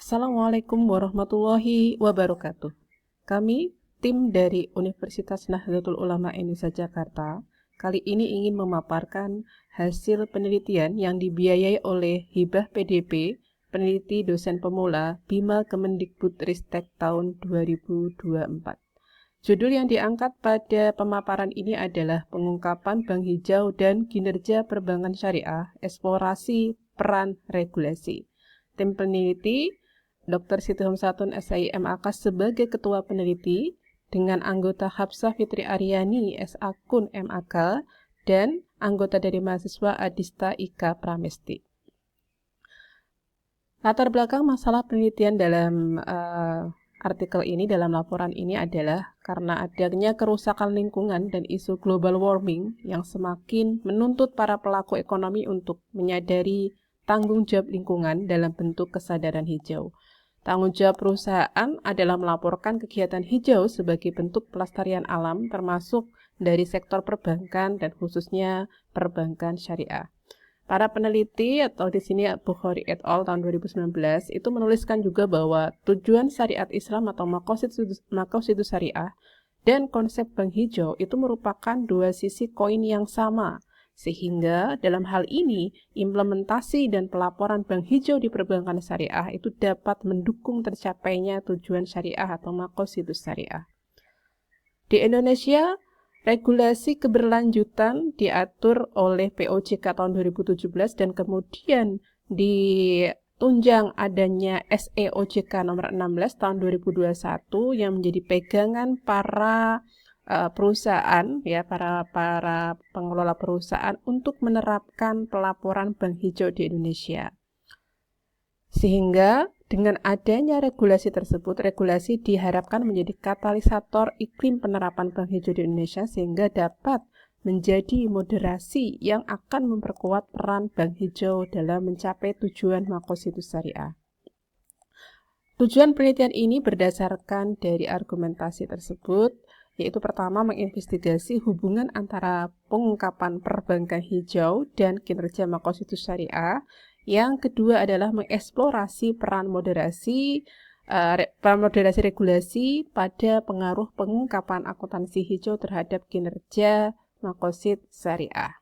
Assalamualaikum warahmatullahi wabarakatuh. Kami, tim dari Universitas Nahdlatul Ulama Indonesia Jakarta, kali ini ingin memaparkan hasil penelitian yang dibiayai oleh Hibah PDP, peneliti dosen pemula Bima Kemendikbudristek tahun 2024. Judul yang diangkat pada pemaparan ini adalah Pengungkapan Bank Hijau dan Kinerja Perbankan Syariah, Eksplorasi Peran Regulasi. Tim peneliti Dr. Siti Homsatun SIMAK sebagai ketua peneliti dengan anggota Hafsah Fitri Aryani SAkun MAK dan anggota dari mahasiswa Adista Ika Pramesti. Latar belakang masalah penelitian dalam artikel ini, dalam laporan ini adalah karena adanya kerusakan lingkungan dan isu global warming yang semakin menuntut para pelaku ekonomi untuk menyadari tanggung jawab lingkungan dalam bentuk kesadaran hijau. Tanggung jawab perusahaan adalah melaporkan kegiatan hijau sebagai bentuk pelestarian alam termasuk dari sektor perbankan dan khususnya perbankan syariah. Para peneliti atau di sini Bukhari et al. Tahun 2019 itu menuliskan juga bahwa tujuan syariat Islam atau maqasid syariah dan konsep bank hijau itu merupakan dua sisi koin yang sama. Sehingga dalam hal ini, implementasi dan pelaporan bank hijau di perbankan syariah itu dapat mendukung tercapainya tujuan syariah atau maqasidus syariah. Di Indonesia, regulasi keberlanjutan diatur oleh POJK tahun 2017 dan kemudian ditunjang adanya SEOJK nomor 16 tahun 2021 yang menjadi pegangan para perusahaan ya para pengelola perusahaan untuk menerapkan pelaporan bank hijau di Indonesia. Sehingga dengan adanya regulasi tersebut, regulasi diharapkan menjadi katalisator iklim penerapan bank hijau di Indonesia sehingga dapat menjadi moderasi yang akan memperkuat peran bank hijau dalam mencapai tujuan maqasidus syariah. Tujuan penelitian ini berdasarkan dari argumentasi tersebut, yaitu pertama menginvestigasi hubungan antara pengungkapan perbankan hijau dan kinerja maqasidus syariah. Yang kedua adalah mengeksplorasi peran moderasi regulasi pada pengaruh pengungkapan akuntansi hijau terhadap kinerja maqasid syariah.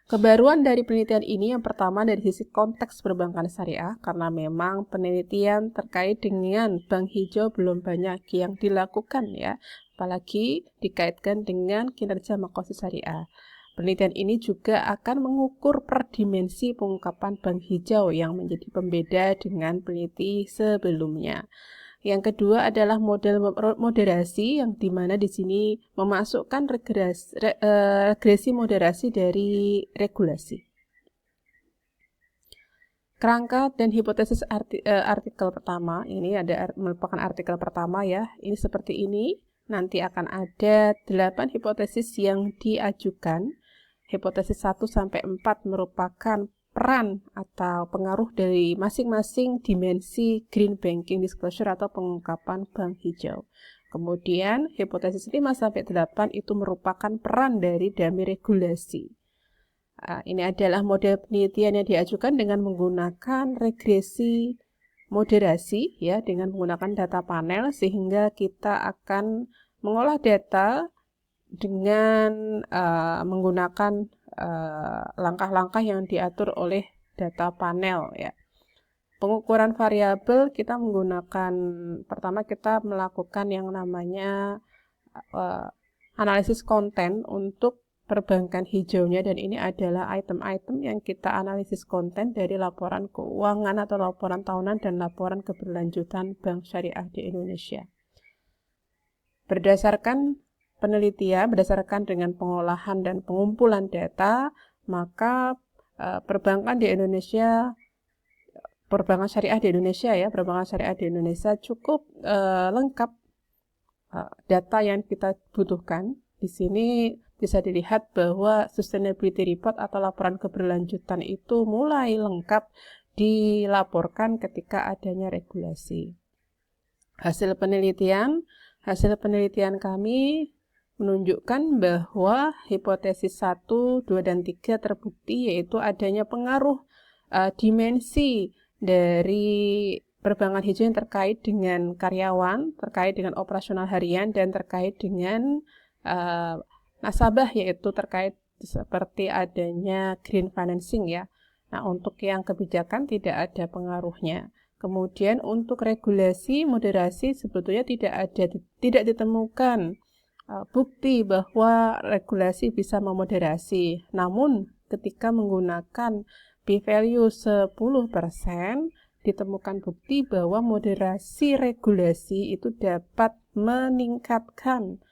Kebaruan dari penelitian ini yang pertama dari sisi konteks perbankan syariah, karena memang penelitian terkait dengan bank hijau belum banyak yang dilakukan ya, apalagi dikaitkan dengan kinerja maqasid syariah. Penelitian ini juga akan mengukur per dimensi pengungkapan bank hijau yang menjadi pembeda dengan peneliti sebelumnya. Yang kedua adalah model moderasi yang dimana di sini memasukkan regresi moderasi dari regulasi. Kerangka dan hipotesis artikel pertama, ini merupakan artikel pertama ya, ini seperti ini. Nanti akan ada 8 hipotesis yang diajukan. Hipotesis 1-4 merupakan peran atau pengaruh dari masing-masing dimensi green banking disclosure atau pengungkapan bank hijau. Kemudian hipotesis 5-8 itu merupakan peran dari dummy regulasi. Ini adalah model penelitian yang diajukan dengan menggunakan regresi moderasi ya, dengan menggunakan data panel sehingga kita akan mengolah data dengan menggunakan langkah-langkah yang diatur oleh data panel ya. Pengukuran variabel kita menggunakan, pertama kita melakukan yang namanya analisis konten untuk perbankan hijaunya, dan ini adalah item-item yang kita analisis konten dari laporan keuangan atau laporan tahunan dan laporan keberlanjutan bank syariah di Indonesia. Berdasarkan penelitian, berdasarkan dengan pengolahan dan pengumpulan data, maka perbankan syariah di Indonesia cukup lengkap data yang kita butuhkan. Di sini bisa dilihat bahwa sustainability report atau laporan keberlanjutan itu mulai lengkap dilaporkan ketika adanya regulasi. Hasil penelitian kami menunjukkan bahwa hipotesis 1, 2, dan 3 terbukti, yaitu adanya pengaruh dimensi dari perbankan hijau yang terkait dengan karyawan, terkait dengan operasional harian, dan terkait dengan nasabah, yaitu terkait seperti adanya green financing ya. Nah, untuk yang kebijakan tidak ada pengaruhnya. Kemudian untuk regulasi moderasi sebetulnya tidak ditemukan bukti bahwa regulasi bisa memoderasi. Namun ketika menggunakan p-value 10%, ditemukan bukti bahwa moderasi regulasi itu dapat meningkatkan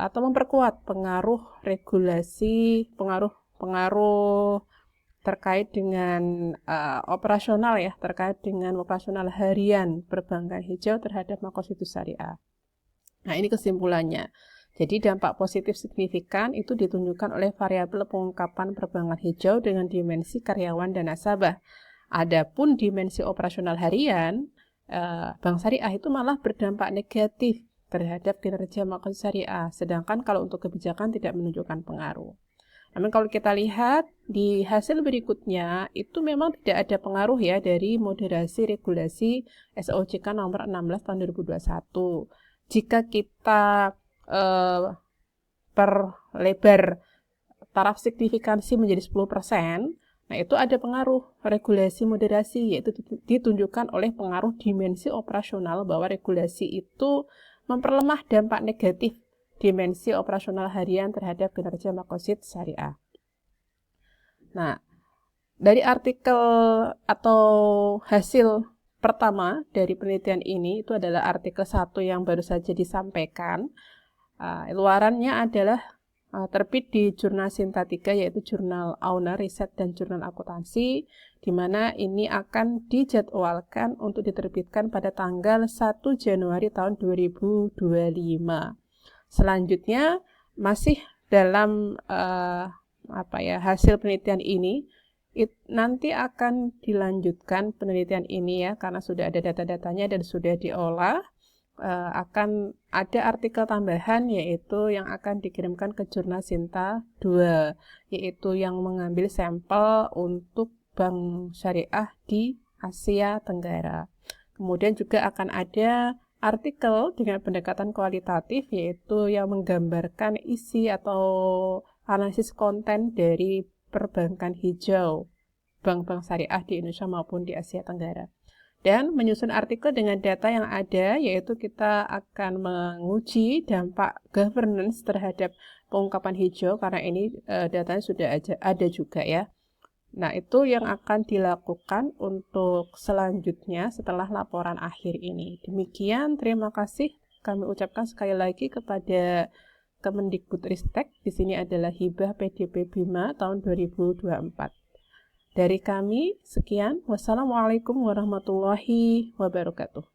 atau memperkuat pengaruh regulasi, pengaruh terkait dengan operasional ya, terkait dengan operasional harian perbankan hijau terhadap Makositus Syariah. Nah, ini kesimpulannya. Jadi dampak positif signifikan itu ditunjukkan oleh variabel pengungkapan perbankan hijau dengan dimensi karyawan dan nasabah. Adapun dimensi operasional harian, Bank Syariah itu malah berdampak negatif terhadap kinerja Makositus Syariah, sedangkan kalau untuk kebijakan tidak menunjukkan pengaruh. Namun kalau kita lihat di hasil berikutnya, itu memang tidak ada pengaruh ya dari moderasi regulasi SOJK nomor 16 tahun 2021. Jika kita perlebar taraf signifikansi menjadi 10%, nah itu ada pengaruh regulasi moderasi, yaitu ditunjukkan oleh pengaruh dimensi operasional bahwa regulasi itu memperlemah dampak negatif dimensi operasional harian terhadap kinerja Makositus Syariah. Nah, dari artikel atau hasil pertama dari penelitian ini itu adalah artikel 1 yang baru saja disampaikan. Luarannya adalah terbit di jurnal Sintatika, yaitu jurnal Auna Riset dan jurnal Akuntansi, di mana ini akan dijadwalkan untuk diterbitkan pada tanggal 1 Januari tahun 2025. Selanjutnya masih dalam hasil penelitian ini nanti akan dilanjutkan penelitian ini ya, karena sudah ada data-datanya dan sudah diolah. Akan ada artikel tambahan yaitu yang akan dikirimkan ke jurnal Sinta 2, yaitu yang mengambil sampel untuk Bank Syariah di Asia Tenggara. Kemudian juga akan ada artikel dengan pendekatan kualitatif, yaitu yang menggambarkan isi atau analisis konten dari perbankan hijau bank-bank syariah di Indonesia maupun di Asia Tenggara. Dan menyusun artikel dengan data yang ada, yaitu kita akan menguji dampak governance terhadap pengungkapan hijau, karena ini datanya sudah ada juga ya. Nah, itu yang akan dilakukan untuk selanjutnya setelah laporan akhir ini. Demikian, terima kasih kami ucapkan sekali lagi kepada Kemendikbudristek. Di sini adalah hibah PDP Bima tahun 2024. Dari kami, sekian. Wassalamualaikum warahmatullahi wabarakatuh.